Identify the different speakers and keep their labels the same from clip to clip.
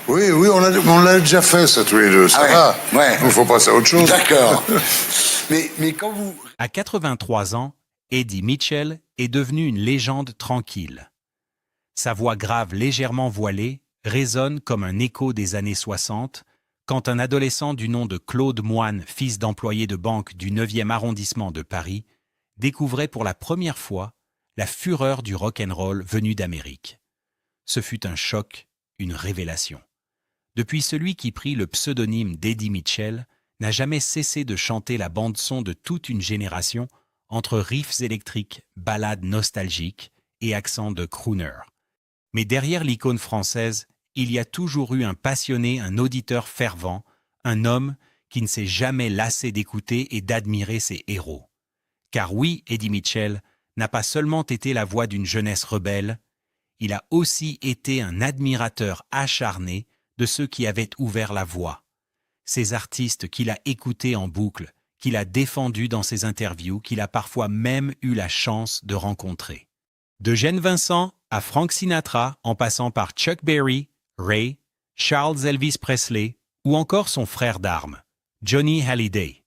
Speaker 1: Oui, oui, on l'a déjà fait, ça, tous les deux. Ça va.
Speaker 2: Ouais.
Speaker 1: Il faut passer à autre chose.
Speaker 2: D'accord. mais quand vous...
Speaker 3: À 83 ans, Eddie Mitchell est devenu une légende tranquille. Sa voix grave légèrement voilée résonne comme un écho des années 60, quand un adolescent du nom de Claude Moine, fils d'employé de banque du 9e arrondissement de Paris, découvrait pour la première fois la fureur du rock'n'roll venu d'Amérique. Ce fut un choc, une révélation. Depuis, celui qui prit le pseudonyme d'Eddie Mitchell n'a jamais cessé de chanter la bande-son de toute une génération entre riffs électriques, ballades nostalgiques et accents de crooner. Mais derrière l'icône française, il y a toujours eu un passionné, un auditeur fervent, un homme qui ne s'est jamais lassé d'écouter et d'admirer ses héros. Car oui, Eddie Mitchell n'a pas seulement été la voix d'une jeunesse rebelle, il a aussi été un admirateur acharné de ceux qui avaient ouvert la voie. Ces artistes qu'il a écoutés en boucle, qu'il a défendus dans ses interviews, qu'il a parfois même eu la chance de rencontrer. De Gene Vincent à Frank Sinatra, en passant par Chuck Berry, Ray, Charles Elvis Presley ou encore son frère d'armes, Johnny Hallyday.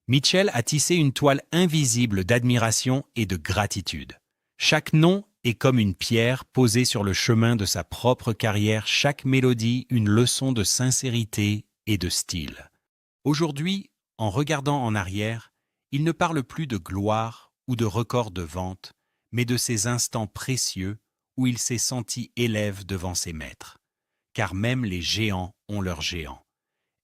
Speaker 3: Mitchell a tissé une toile invisible d'admiration et de gratitude. Chaque nom est comme une pierre posée sur le chemin de sa propre carrière, chaque mélodie une leçon de sincérité et de style. Aujourd'hui, en regardant en arrière, il ne parle plus de gloire ou de record de vente, mais de ces instants précieux où il s'est senti élève devant ses maîtres. Car même les géants ont leurs géants.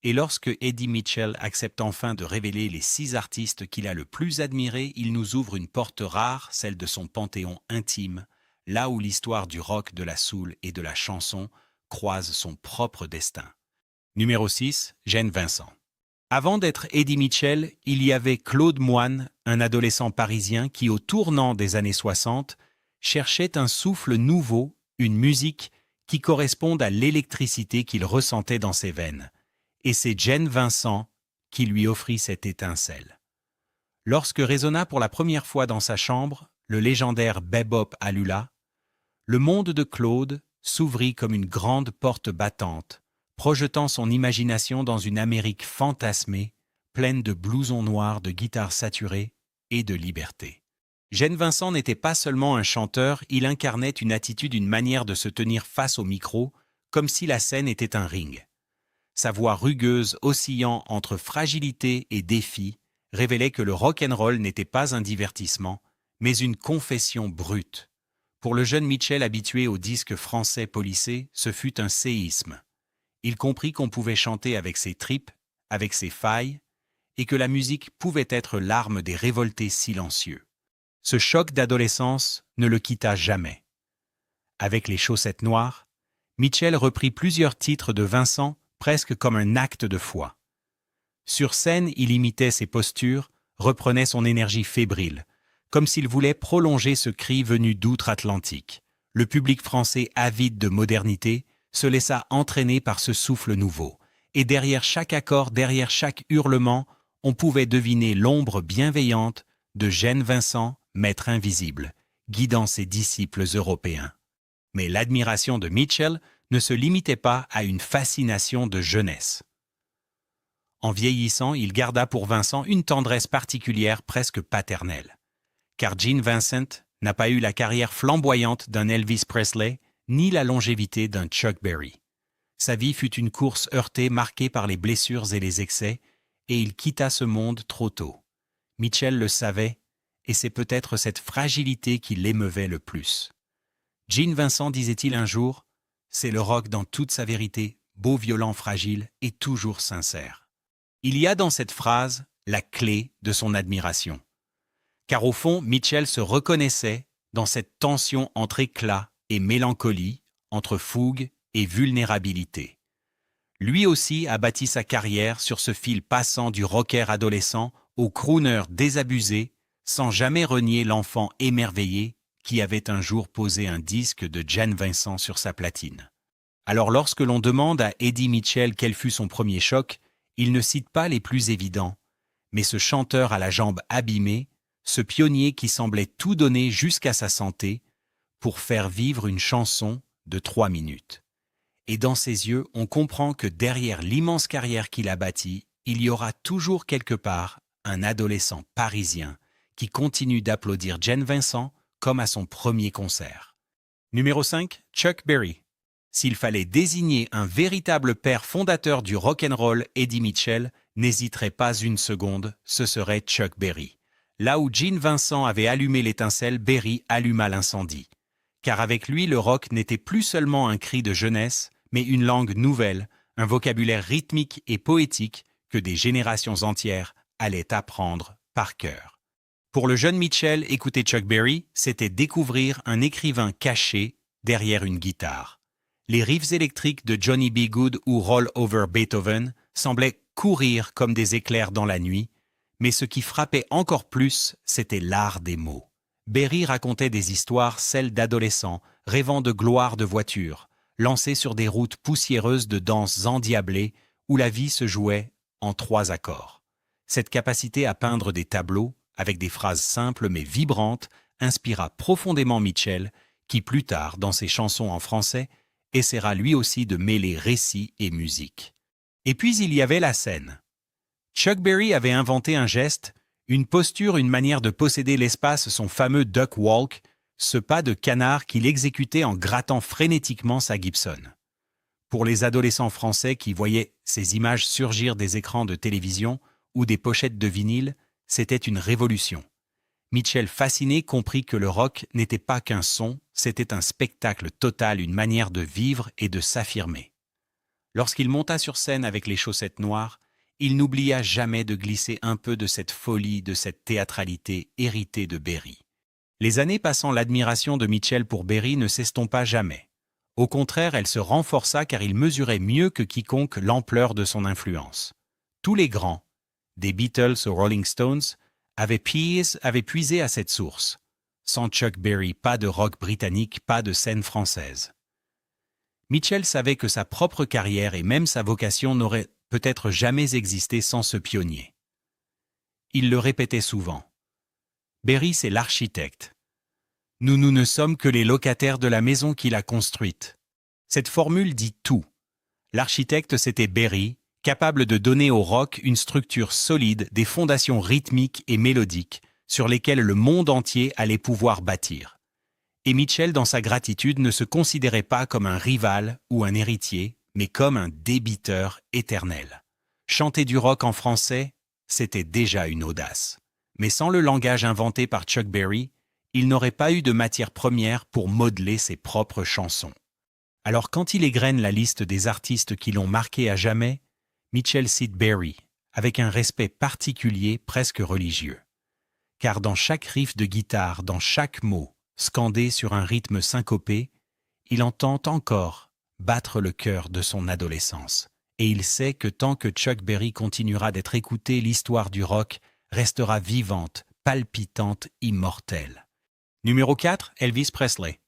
Speaker 3: Et lorsque Eddie Mitchell accepte enfin de révéler les 6 artistes qu'il a le plus admirés, il nous ouvre une porte rare, celle de son panthéon intime, là où l'histoire du rock, de la soul et de la chanson croise son propre destin. Numéro 6, Gene Vincent. Avant d'être Eddie Mitchell, il y avait Claude Moine, un adolescent parisien qui, au tournant des années 60, cherchait un souffle nouveau, une musique qui corresponde à l'électricité qu'il ressentait dans ses veines. Et c'est Gene Vincent qui lui offrit cette étincelle. Lorsque résonna pour la première fois dans sa chambre le légendaire Bebop à Lula, le monde de Claude s'ouvrit comme une grande porte battante, projetant son imagination dans une Amérique fantasmée, pleine de blousons noirs, de guitares saturées et de liberté. Gene Vincent n'était pas seulement un chanteur, il incarnait une attitude, une manière de se tenir face au micro, comme si la scène était un ring. Sa voix rugueuse, oscillant entre fragilité et défi, révélait que le rock'n'roll n'était pas un divertissement, mais une confession brute. Pour le jeune Mitchell habitué aux disques français polissés, ce fut un séisme. Il comprit qu'on pouvait chanter avec ses tripes, avec ses failles, et que la musique pouvait être l'arme des révoltés silencieux. Ce choc d'adolescence ne le quitta jamais. Avec les chaussettes noires, Mitchell reprit plusieurs titres de Vincent presque comme un acte de foi. Sur scène, il imitait ses postures, reprenait son énergie fébrile, comme s'il voulait prolonger ce cri venu d'outre-Atlantique. Le public français avide de modernité se laissa entraîner par ce souffle nouveau, et derrière chaque accord, derrière chaque hurlement, on pouvait deviner l'ombre bienveillante de Gene Vincent, maître invisible, guidant ses disciples européens. Mais l'admiration de Mitchell ne se limitait pas à une fascination de jeunesse. En vieillissant, il garda pour Vincent une tendresse particulière, presque paternelle. Car Gene Vincent n'a pas eu la carrière flamboyante d'un Elvis Presley, ni la longévité d'un Chuck Berry. Sa vie fut une course heurtée, marquée par les blessures et les excès, et il quitta ce monde trop tôt. Mitchell le savait, et c'est peut-être cette fragilité qui l'émeuvait le plus. Gene Vincent disait-il un jour, « C'est le rock dans toute sa vérité, beau, violent, fragile et toujours sincère. » Il y a dans cette phrase la clé de son admiration. Car au fond, Mitchell se reconnaissait dans cette tension entre éclat et mélancolie, entre fougue et vulnérabilité. Lui aussi a bâti sa carrière sur ce fil passant du rocker adolescent au crooner désabusé, sans jamais renier l'enfant émerveillé qui avait un jour posé un disque de Gene Vincent sur sa platine. Alors lorsque l'on demande à Eddie Mitchell quel fut son premier choc, il ne cite pas les plus évidents, mais ce chanteur à la jambe abîmée, ce pionnier qui semblait tout donner jusqu'à sa santé pour faire vivre une chanson de 3 minutes. et dans ses yeux, on comprend que derrière l'immense carrière qu'il a bâtie, il y aura toujours quelque part un adolescent parisien qui continue d'applaudir Gene Vincent comme à son premier concert. Numéro 5, Chuck Berry. S'il fallait désigner un véritable père fondateur du rock'n'roll, Eddie Mitchell n'hésiterait pas une seconde, ce serait Chuck Berry. Là où Gene Vincent avait allumé l'étincelle, Berry alluma l'incendie. Car avec lui, le rock n'était plus seulement un cri de jeunesse, mais une langue nouvelle, un vocabulaire rythmique et poétique que des générations entières allaient apprendre par cœur. Pour le jeune Mitchell, écouter Chuck Berry, c'était découvrir un écrivain caché derrière une guitare. Les riffs électriques de Johnny B. Goode ou Roll Over Beethoven semblaient courir comme des éclairs dans la nuit, mais ce qui frappait encore plus, c'était l'art des mots. Berry racontait des histoires, celles d'adolescents, rêvant de gloire de voiture, lancés sur des routes poussiéreuses de danses endiablées où la vie se jouait en 3 accords. Cette capacité à peindre des tableaux, avec des phrases simples mais vibrantes, inspira profondément Mitchell, qui plus tard, dans ses chansons en français, essaiera lui aussi de mêler récit et musique. Et puis il y avait la scène. Chuck Berry avait inventé un geste, une posture, une manière de posséder l'espace, son fameux duck walk, ce pas de canard qu'il exécutait en grattant frénétiquement sa Gibson. Pour les adolescents français qui voyaient ces images surgir des écrans de télévision ou des pochettes de vinyle, c'était une révolution. Mitchell, fasciné, comprit que le rock n'était pas qu'un son, c'était un spectacle total, une manière de vivre et de s'affirmer. Lorsqu'il monta sur scène avec les chaussettes noires, il n'oublia jamais de glisser un peu de cette folie, de cette théâtralité héritée de Berry. Les années passant, l'admiration de Mitchell pour Berry ne s'estompa jamais. Au contraire, elle se renforça car il mesurait mieux que quiconque l'ampleur de son influence. Tous les grands, des Beatles aux Rolling Stones, avaient puisé à cette source. Sans Chuck Berry, pas de rock britannique, pas de scène française. Mitchell savait que sa propre carrière et même sa vocation n'auraient peut-être jamais existé sans ce pionnier. Il le répétait souvent. Berry, c'est l'architecte. Nous ne sommes que les locataires de la maison qu'il a construite. Cette formule dit tout. L'architecte, c'était Berry, capable de donner au rock une structure solide, des fondations rythmiques et mélodiques sur lesquelles le monde entier allait pouvoir bâtir. Et Mitchell, dans sa gratitude, ne se considérait pas comme un rival ou un héritier, mais comme un débiteur éternel. Chanter du rock en français, c'était déjà une audace. Mais sans le langage inventé par Chuck Berry, il n'aurait pas eu de matière première pour modeler ses propres chansons. Alors quand il égrène la liste des artistes qui l'ont marqué à jamais, Mitchell cite Berry, avec un respect particulier, presque religieux. Car dans chaque riff de guitare, dans chaque mot, scandé sur un rythme syncopé, il entend encore battre le cœur de son adolescence. Et il sait que tant que Chuck Berry continuera d'être écouté, l'histoire du rock restera vivante, palpitante, immortelle. Numéro 4, Elvis Presley.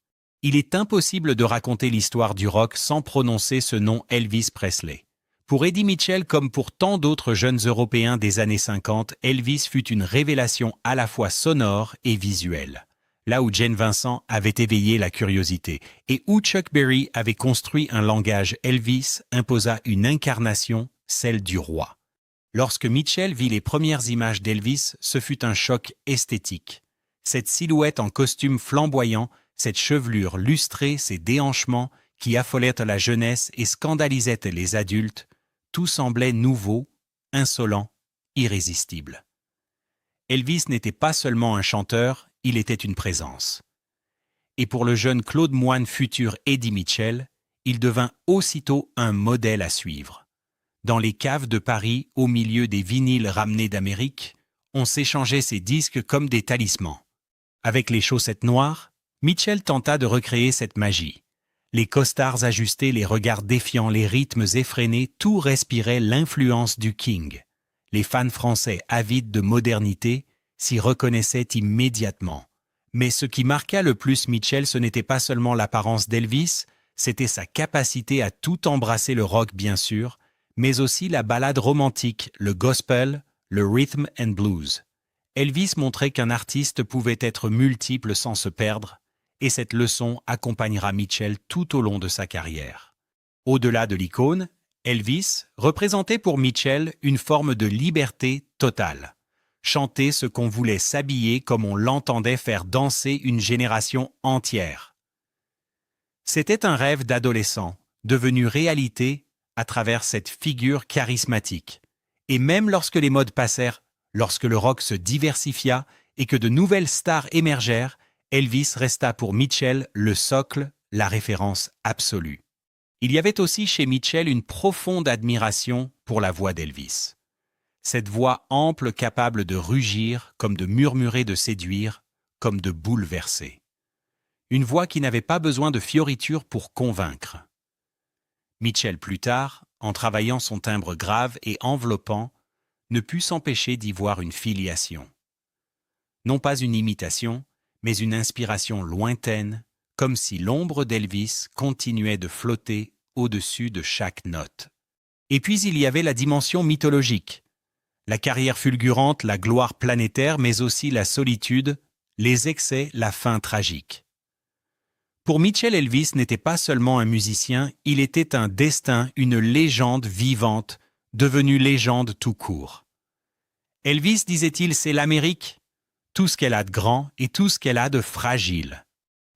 Speaker 3: Il est impossible de raconter l'histoire du rock sans prononcer ce nom Elvis Presley. Pour Eddie Mitchell, comme pour tant d'autres jeunes Européens des années 50, Elvis fut une révélation à la fois sonore et visuelle. Là où Gene Vincent avait éveillé la curiosité et où Chuck Berry avait construit un langage, Elvis imposa une incarnation, celle du roi. Lorsque Mitchell vit les premières images d'Elvis, ce fut un choc esthétique. Cette silhouette en costume flamboyant, cette chevelure lustrée, ces déhanchements qui affolaient la jeunesse et scandalisaient les adultes, tout semblait nouveau, insolent, irrésistible. Elvis n'était pas seulement un chanteur, il était une présence. Et pour le jeune Claude Moine, futur Eddie Mitchell, il devint aussitôt un modèle à suivre. Dans les caves de Paris, au milieu des vinyles ramenés d'Amérique, on s'échangeait ses disques comme des talismans. Avec les chaussettes noires, Mitchell tenta de recréer cette magie. Les costards ajustés, les regards défiants, les rythmes effrénés, tout respirait l'influence du King. Les fans français avides de modernité s'y reconnaissaient immédiatement. Mais ce qui marqua le plus Mitchell, ce n'était pas seulement l'apparence d'Elvis, c'était sa capacité à tout embrasser, le rock bien sûr, mais aussi la ballade romantique, le gospel, le rhythm and blues. Elvis montrait qu'un artiste pouvait être multiple sans se perdre, et cette leçon accompagnera Mitchell tout au long de sa carrière. Au-delà de l'icône, Elvis représentait pour Mitchell une forme de liberté totale. Chanter ce qu'on voulait, s'habiller comme on l'entendait, faire danser une génération entière. C'était un rêve d'adolescent, devenu réalité à travers cette figure charismatique. Et même lorsque les modes passèrent, lorsque le rock se diversifia et que de nouvelles stars émergèrent, Elvis resta pour Mitchell le socle, la référence absolue. Il y avait aussi chez Mitchell une profonde admiration pour la voix d'Elvis. Cette voix ample capable de rugir, comme de murmurer, de séduire, comme de bouleverser. Une voix qui n'avait pas besoin de fioritures pour convaincre. Mitchell plus tard, en travaillant son timbre grave et enveloppant, ne put s'empêcher d'y voir une filiation. Non pas une imitation, mais une inspiration lointaine, comme si l'ombre d'Elvis continuait de flotter au-dessus de chaque note. Et puis il y avait la dimension mythologique. La carrière fulgurante, la gloire planétaire, mais aussi la solitude, les excès, la fin tragique. Pour Mitchell, Elvis n'était pas seulement un musicien, il était un destin, une légende vivante, devenue légende tout court. Elvis, disait-il, c'est l'Amérique, tout ce qu'elle a de grand et tout ce qu'elle a de fragile.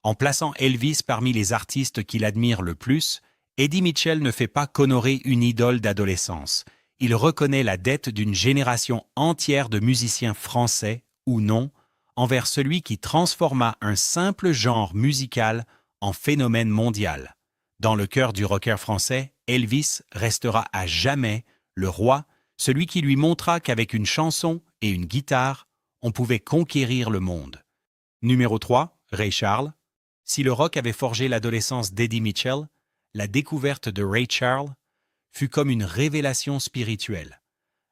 Speaker 3: En plaçant Elvis parmi les artistes qu'il admire le plus, Eddie Mitchell ne fait pas qu'honorer une idole d'adolescence. Il reconnaît la dette d'une génération entière de musiciens français, ou non, envers celui qui transforma un simple genre musical en phénomène mondial. Dans le cœur du rocker français, Elvis restera à jamais le roi, celui qui lui montra qu'avec une chanson et une guitare, on pouvait conquérir le monde. Numéro 3, Ray Charles. Si le rock avait forgé l'adolescence d'Eddie Mitchell, la découverte de Ray Charles fut comme une révélation spirituelle.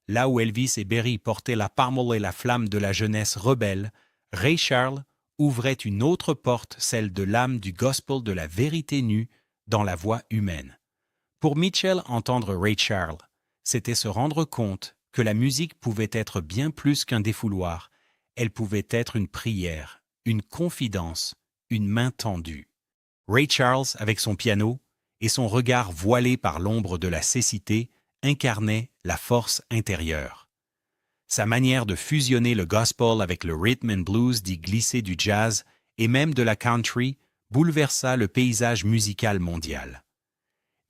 Speaker 3: Là où Elvis et Berry portaient la parole et la flamme de la jeunesse rebelle, Ray Charles ouvrait une autre porte, celle de l'âme du gospel de la vérité nue dans la voix humaine. Pour Mitchell, entendre Ray Charles, c'était se rendre compte que la musique pouvait être bien plus qu'un défouloir. Elle pouvait être une prière, une confidence, une main tendue. Ray Charles, avec son piano et son regard voilé par l'ombre de la cécité, incarnait la force intérieure. Sa manière de fusionner le gospel avec le rhythm and blues, d'y glisser du jazz et même de la country bouleversa le paysage musical mondial.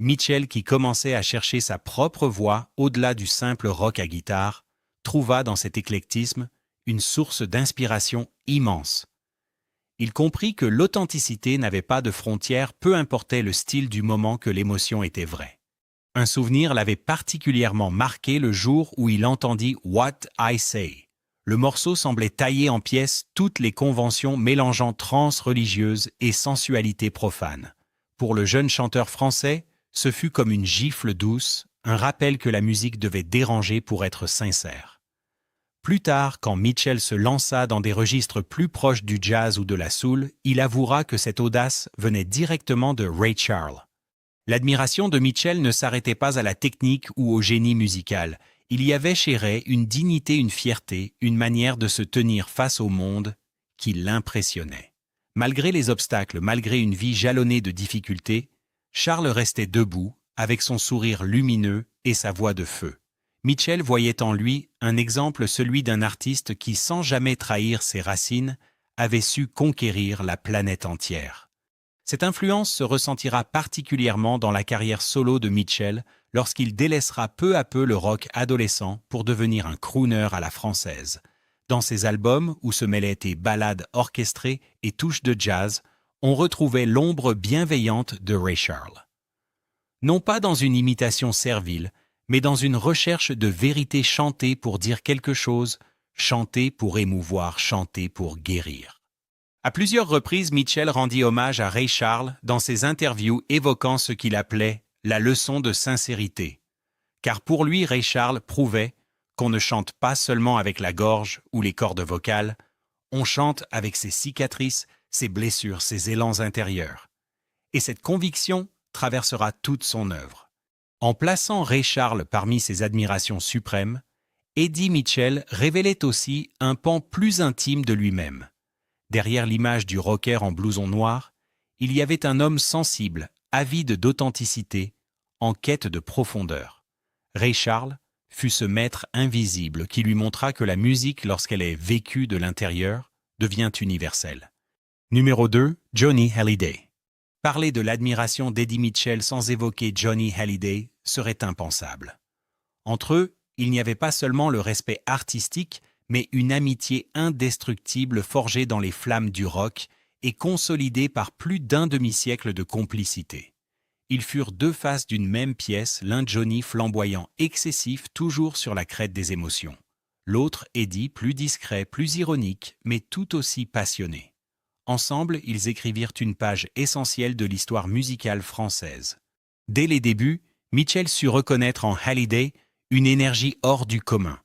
Speaker 3: Mitchell, qui commençait à chercher sa propre voix au-delà du simple rock à guitare, trouva dans cet éclectisme une source d'inspiration immense. Il comprit que l'authenticité n'avait pas de frontières, peu importait le style du moment que l'émotion était vraie. Un souvenir l'avait particulièrement marqué le jour où il entendit « What I Say ». Le morceau semblait tailler en pièces toutes les conventions mélangeant transe religieuse et sensualité profane. Pour le jeune chanteur français, ce fut comme une gifle douce, un rappel que la musique devait déranger pour être sincère. Plus tard, quand Mitchell se lança dans des registres plus proches du jazz ou de la soul, il avouera que cette audace venait directement de Ray Charles. L'admiration de Mitchell ne s'arrêtait pas à la technique ou au génie musical. Il y avait chez Ray une dignité, une fierté, une manière de se tenir face au monde qui l'impressionnait. Malgré les obstacles, malgré une vie jalonnée de difficultés, Charles restait debout, avec son sourire lumineux et sa voix de feu. Mitchell voyait en lui un exemple, celui d'un artiste qui, sans jamais trahir ses racines, avait su conquérir la planète entière. Cette influence se ressentira particulièrement dans la carrière solo de Mitchell lorsqu'il délaissera peu à peu le rock adolescent pour devenir un crooner à la française. Dans ses albums, où se mêlaient des ballades orchestrées et touches de jazz, on retrouvait l'ombre bienveillante de Ray Charles. Non pas dans une imitation servile, mais dans une recherche de vérité chantée pour dire quelque chose, chantée pour émouvoir, chantée pour guérir. À plusieurs reprises, Mitchell rendit hommage à Ray Charles dans ses interviews évoquant ce qu'il appelait la leçon de sincérité. Car pour lui, Ray Charles prouvait qu'on ne chante pas seulement avec la gorge ou les cordes vocales, on chante avec ses cicatrices, ses blessures, ses élans intérieurs. Et cette conviction traversera toute son œuvre. En plaçant Ray Charles parmi ses admirations suprêmes, Eddie Mitchell révélait aussi un pan plus intime de lui-même. Derrière l'image du rocker en blouson noir, il y avait un homme sensible, avide d'authenticité, en quête de profondeur. Ray Charles fut ce maître invisible qui lui montra que la musique, lorsqu'elle est vécue de l'intérieur, devient universelle. Numéro 2, Johnny Hallyday. Parler de l'admiration d'Eddie Mitchell sans évoquer Johnny Hallyday serait impensable. Entre eux, il n'y avait pas seulement le respect artistique, mais une amitié indestructible forgée dans les flammes du rock et consolidée par plus d'un demi-siècle de complicité. Ils furent deux faces d'une même pièce, l'un Johnny flamboyant, excessif, toujours sur la crête des émotions. L'autre Eddie, plus discret, plus ironique, mais tout aussi passionné. Ensemble, ils écrivirent une page essentielle de l'histoire musicale française. Dès les débuts, Mitchell sut reconnaître en Hallyday une énergie hors du commun.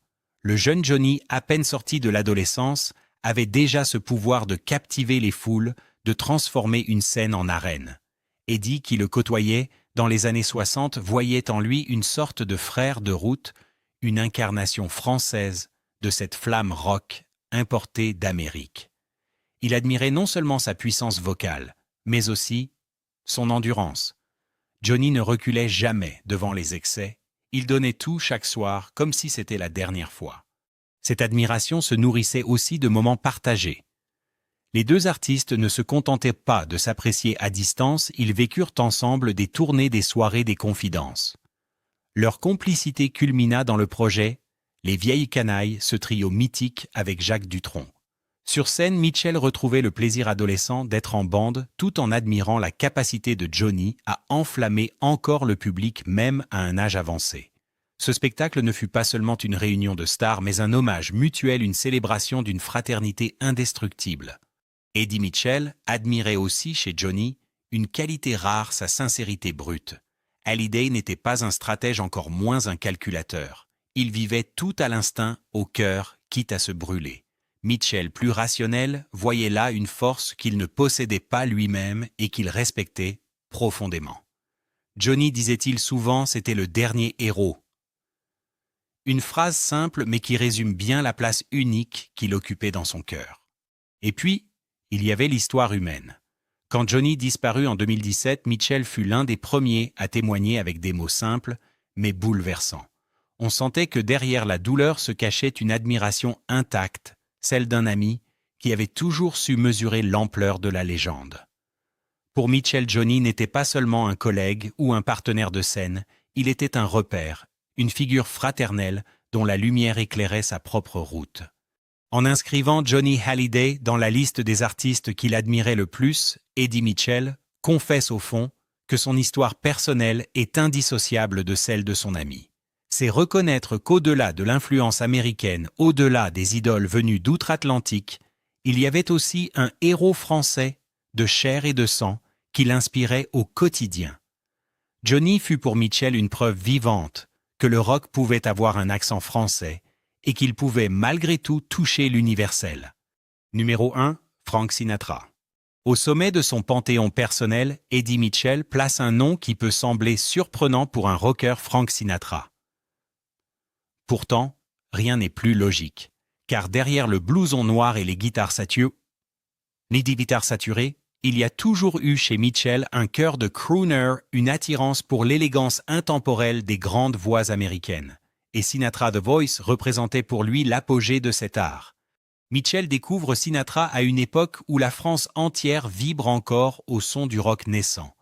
Speaker 3: Le jeune Johnny, à peine sorti de l'adolescence, avait déjà ce pouvoir de captiver les foules, de transformer une scène en arène. Eddie, qui le côtoyait dans les années 60, voyait en lui une sorte de frère de route, une incarnation française de cette flamme rock importée d'Amérique. Il admirait non seulement sa puissance vocale, mais aussi son endurance. Johnny ne reculait jamais devant les excès, il donnait tout chaque soir comme si c'était la dernière fois. Cette admiration se nourrissait aussi de moments partagés. Les deux artistes ne se contentaient pas de s'apprécier à distance, ils vécurent ensemble des tournées des soirées des confidences. Leur complicité culmina dans le projet « Les Vieilles Canailles », ce trio mythique avec Jacques Dutronc. Sur scène, Mitchell retrouvait le plaisir adolescent d'être en bande tout en admirant la capacité de Johnny à enflammer encore le public même à un âge avancé. Ce spectacle ne fut pas seulement une réunion de stars, mais un hommage mutuel, une célébration d'une fraternité indestructible. Eddie Mitchell admirait aussi chez Johnny une qualité rare, sa sincérité brute. Hallyday n'était pas un stratège, encore moins un calculateur. Il vivait tout à l'instinct, au cœur, quitte à se brûler. Mitchell, plus rationnel, voyait là une force qu'il ne possédait pas lui-même et qu'il respectait profondément. Johnny, disait-il souvent, c'était le dernier héros. Une phrase simple mais qui résume bien la place unique qu'il occupait dans son cœur. Et puis, il y avait l'histoire humaine. Quand Johnny disparut en 2017, Mitchell fut l'un des premiers à témoigner avec des mots simples mais bouleversants. On sentait que derrière la douleur se cachait une admiration intacte, celle d'un ami qui avait toujours su mesurer l'ampleur de la légende. Pour Mitchell, Johnny n'était pas seulement un collègue ou un partenaire de scène, il était un repère, une figure fraternelle dont la lumière éclairait sa propre route. En inscrivant Johnny Hallyday dans la liste des artistes qu'il admirait le plus, Eddie Mitchell confesse au fond que son histoire personnelle est indissociable de celle de son ami. C'est reconnaître qu'au-delà de l'influence américaine, au-delà des idoles venues d'outre-Atlantique, il y avait aussi un héros français de chair et de sang qui l'inspirait au quotidien. Johnny fut pour Mitchell une preuve vivante que le rock pouvait avoir un accent français et qu'il pouvait malgré tout toucher l'universel. Numéro 1, Frank Sinatra. Au sommet de son panthéon personnel, Eddie Mitchell place un nom qui peut sembler surprenant pour un rocker, Frank Sinatra. Pourtant, rien n'est plus logique, car derrière le blouson noir et les guitares saturées, il y a toujours eu chez Mitchell un cœur de crooner, une attirance pour l'élégance intemporelle des grandes voix américaines. Et Sinatra The Voice représentait pour lui l'apogée de cet art. Mitchell découvre Sinatra à une époque où la France entière vibre encore au son du rock naissant.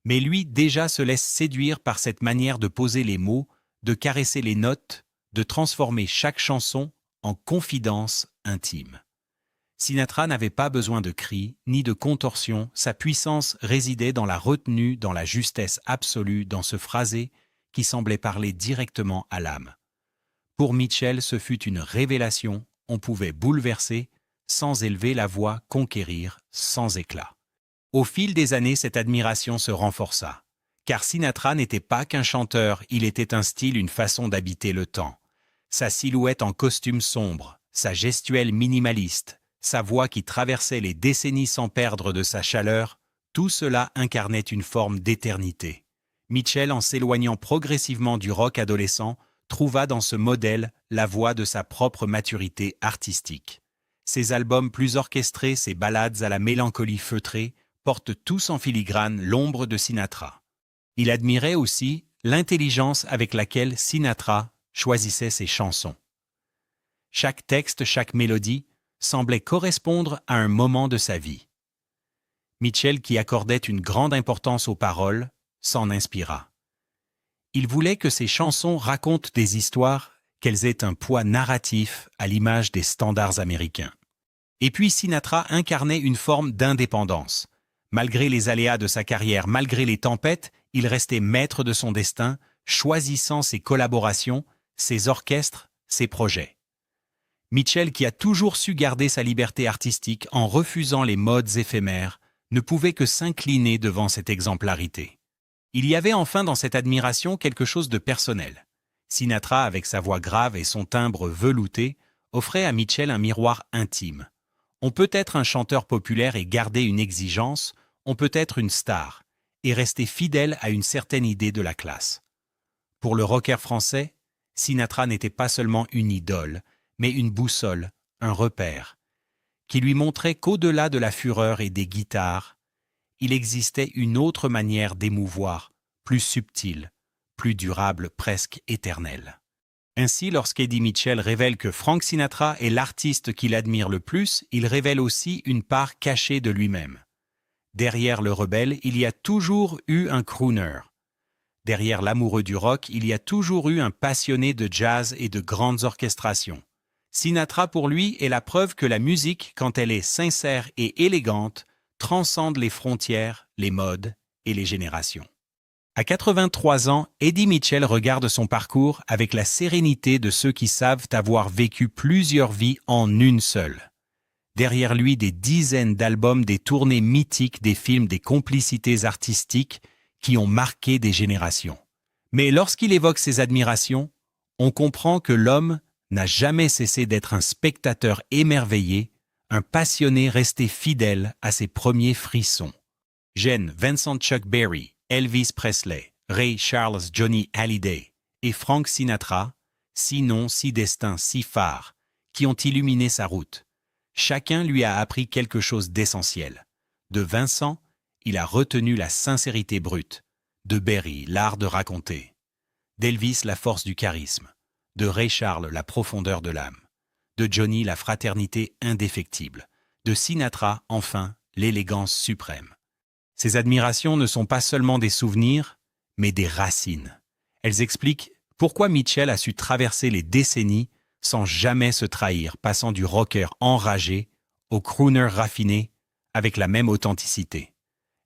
Speaker 3: Mais lui déjà se laisse séduire par cette manière de poser les mots, de caresser les notes, de transformer chaque chanson en confidence intime. Sinatra n'avait pas besoin de cris ni de contorsions, sa puissance résidait dans la retenue, dans la justesse absolue, dans ce phrasé qui semblait parler directement à l'âme. Pour Mitchell, ce fut une révélation, on pouvait bouleverser sans élever la voix, conquérir sans éclat. Au fil des années, cette admiration se renforça, car Sinatra n'était pas qu'un chanteur, il était un style, une façon d'habiter le temps. Sa silhouette en costume sombre, sa gestuelle minimaliste, sa voix qui traversait les décennies sans perdre de sa chaleur, tout cela incarnait une forme d'éternité. Mitchell, en s'éloignant progressivement du rock adolescent, trouva dans ce modèle la voie de sa propre maturité artistique. Ses albums plus orchestrés, ses ballades à la mélancolie feutrée, portent tous en filigrane l'ombre de Sinatra. Il admirait aussi l'intelligence avec laquelle Sinatra choisissait ses chansons. Chaque texte, chaque mélodie semblait correspondre à un moment de sa vie. Mitchell, qui accordait une grande importance aux paroles, s'en inspira. Il voulait que ses chansons racontent des histoires, qu'elles aient un poids narratif à l'image des standards américains. Et puis Sinatra incarnait une forme d'indépendance. Malgré les aléas de sa carrière, malgré les tempêtes, il restait maître de son destin, choisissant ses collaborations, ses orchestres, ses projets. Mitchell, qui a toujours su garder sa liberté artistique en refusant les modes éphémères, ne pouvait que s'incliner devant cette exemplarité. Il y avait enfin dans cette admiration quelque chose de personnel. Sinatra, avec sa voix grave et son timbre velouté, offrait à Mitchell un miroir intime. On peut être un chanteur populaire et garder une exigence, on peut être une star, et rester fidèle à une certaine idée de la classe. Pour le rocker français, Sinatra n'était pas seulement une idole, mais une boussole, un repère, qui lui montrait qu'au-delà de la fureur et des guitares, il existait une autre manière d'émouvoir, plus subtile, plus durable, presque éternelle. Ainsi, lorsqu'Eddie Mitchell révèle que Frank Sinatra est l'artiste qu'il admire le plus, il révèle aussi une part cachée de lui-même. Derrière le rebelle, il y a toujours eu un crooner. Derrière l'amoureux du rock, il y a toujours eu un passionné de jazz et de grandes orchestrations. Sinatra, pour lui, est la preuve que la musique, quand elle est sincère et élégante, transcende les frontières, les modes et les générations. À 83 ans, Eddie Mitchell regarde son parcours avec la sérénité de ceux qui savent avoir vécu plusieurs vies en une seule. Derrière lui, des dizaines d'albums, des tournées mythiques, des films, des complicités artistiques qui ont marqué des générations. Mais lorsqu'il évoque ses admirations, on comprend que l'homme n'a jamais cessé d'être un spectateur émerveillé, un passionné resté fidèle à ses premiers frissons. Gene, Vincent Chuck Berry, Elvis Presley, Ray Charles, Johnny Hallyday et Frank Sinatra, 6 noms, 6 destins, 6 phares, qui ont illuminé sa route. Chacun lui a appris quelque chose d'essentiel. De Vincent, il a retenu la sincérité brute. De Berry, l'art de raconter. D'Elvis, la force du charisme. De Ray Charles, la profondeur de l'âme. De Johnny, la fraternité indéfectible. De Sinatra, enfin, l'élégance suprême. Ces admirations ne sont pas seulement des souvenirs, mais des racines. Elles expliquent pourquoi Mitchell a su traverser les décennies sans jamais se trahir, passant du rocker enragé au crooner raffiné avec la même authenticité.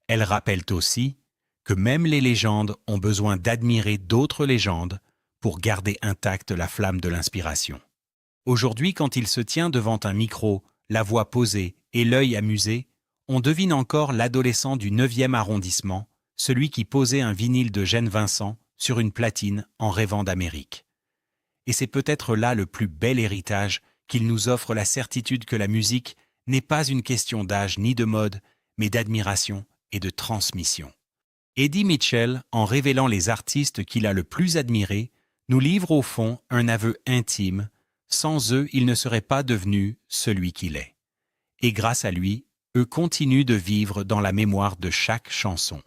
Speaker 3: Elles rappellent aussi que même les légendes ont besoin d'admirer d'autres légendes pour garder intacte la flamme de l'inspiration. Aujourd'hui, quand il se tient devant un micro, la voix posée et l'œil amusé, on devine encore l'adolescent du 9e arrondissement, celui qui posait un vinyle de Gene Vincent sur une platine en rêvant d'Amérique. Et c'est peut-être là le plus bel héritage qu'il nous offre, la certitude que la musique n'est pas une question d'âge ni de mode, mais d'admiration et de transmission. Eddie Mitchell, en révélant les artistes qu'il a le plus admirés, nous livre au fond un aveu intime. Sans eux, il ne serait pas devenu celui qu'il est. Et grâce à lui, eux continuent de vivre dans la mémoire de chaque chanson.